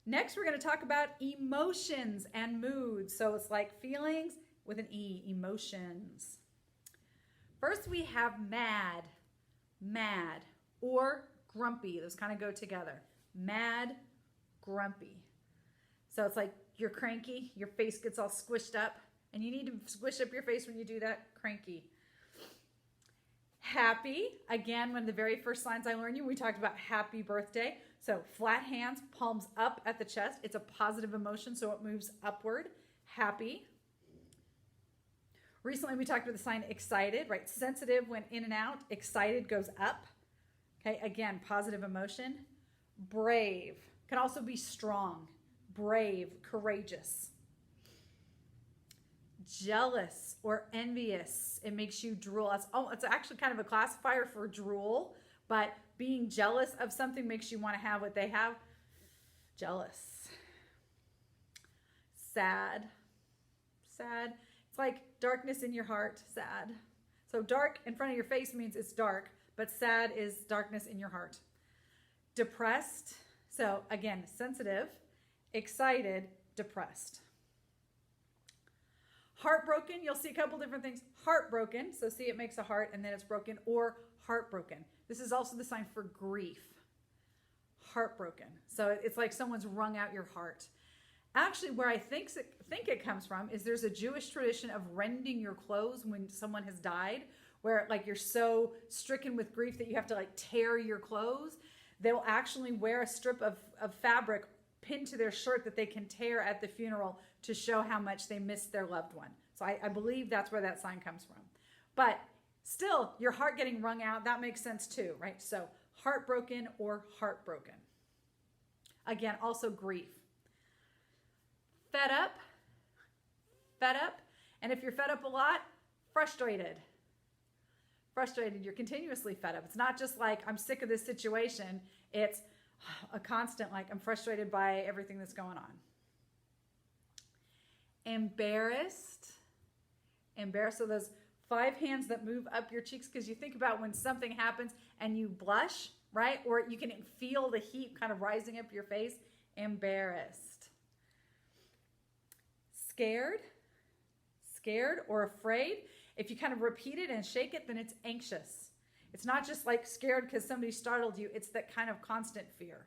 Next, we're going to talk about emotions and moods. So it's like feelings with an E, emotions. First, we have mad, or grumpy. Those kind of go together. Mad, grumpy. So it's like you're cranky, your face gets all squished up, and you need to squish up your face when you do that, cranky. Happy, again, one of the very first signs I learned we talked about happy birthday. So flat hands, palms up at the chest. It's a positive emotion, so it moves upward. Happy. Recently, we talked about the sign excited, right? Sensitive went in and out. Excited goes up. Okay, again, positive emotion. Brave can also be strong. Brave, courageous. Jealous or envious, it makes you drool. It's actually kind of a classifier for drool, but being jealous of something makes you want to have what they have. Jealous. Sad. It's like darkness in your heart, sad. So dark in front of your face means it's dark, but sad is darkness in your heart. Depressed, so again, sensitive, excited, depressed. Heartbroken, you'll see a couple different things. Heartbroken, so see it makes a heart and then it's broken, or heartbroken. This is also the sign for grief. Heartbroken. So it's like someone's wrung out your heart. Actually, where I think it comes from is there's a Jewish tradition of rending your clothes when someone has died, where like you're so stricken with grief that you have to like tear your clothes. They'll actually wear a strip of fabric pinned to their shirt that they can tear at the funeral to show how much they missed their loved one. So I believe that's where that sign comes from. But still, your heart getting wrung out, that makes sense too, right? So heartbroken or heartbroken. Again, also grief. Fed up. And if you're fed up a lot, frustrated. You're continuously fed up. It's not just like, I'm sick of this situation. It's a constant, like, I'm frustrated by everything that's going on. Embarrassed, so those 5 hands that move up your cheeks, because you think about when something happens and you blush, right? Or you can feel the heat kind of rising up your face. Embarrassed. Scared or afraid. If you kind of repeat it and shake it, then it's anxious. It's not just like scared because somebody startled you. It's that kind of constant fear.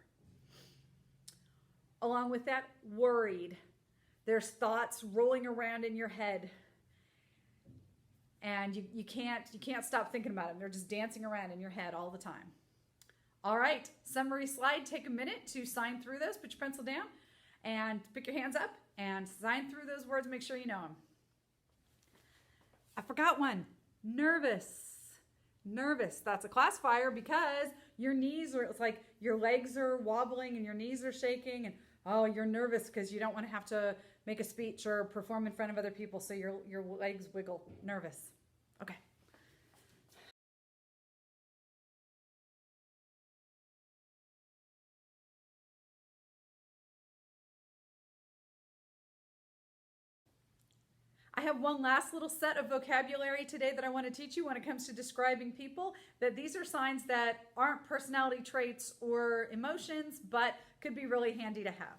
Along with that, worried. There's thoughts rolling around in your head. And you can't stop thinking about them. They're just dancing around in your head all the time. All right, summary slide. Take a minute to sign through those. Put your pencil down and pick your hands up and sign through those words. Make sure you know them. I forgot one. Nervous. That's a classifier because your knees are, it's like your legs are wobbling and your knees are shaking and you're nervous because you don't want to have to make a speech or perform in front of other people, so your legs wiggle. Nervous. Okay. I have one last little set of vocabulary today that I want to teach you when it comes to describing people, that these are signs that aren't personality traits or emotions, but could be really handy to have.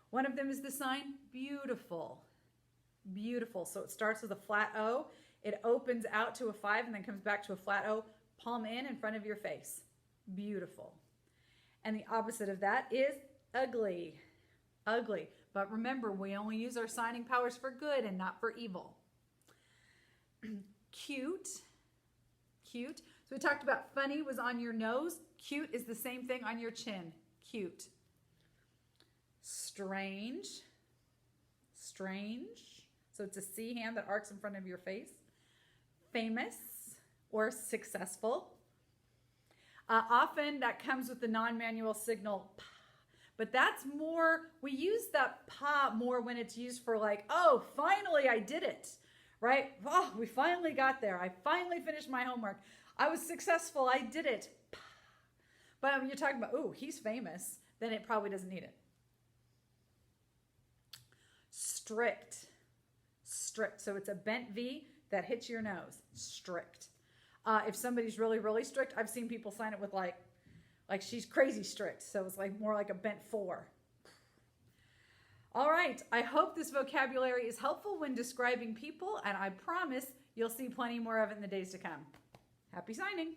One of them is the sign beautiful. So it starts with a flat O, it opens out to a 5 and then comes back to a flat O, palm in front of your face. Beautiful. And the opposite of that is ugly. But remember, we only use our signing powers for good and not for evil. Cute. So we talked about funny was on your nose. Cute is the same thing on your chin. Cute. Strange. So it's a C hand that arcs in front of your face. Famous or successful. Often that comes with the non-manual signal P. But that's more, we use that pa more when it's used for like, oh, finally I did it, right? Oh, we finally got there. I finally finished my homework. I was successful. I did it. But when you're talking about, oh, he's famous, then it probably doesn't need it. Strict. So it's a bent V that hits your nose. Strict. If somebody's really, really strict, I've seen people sign it with like she's crazy strict. So it's like more like a bent 4. right. I hope this vocabulary is helpful when describing people, and I promise you'll see plenty more of it in the days to come. Happy signing.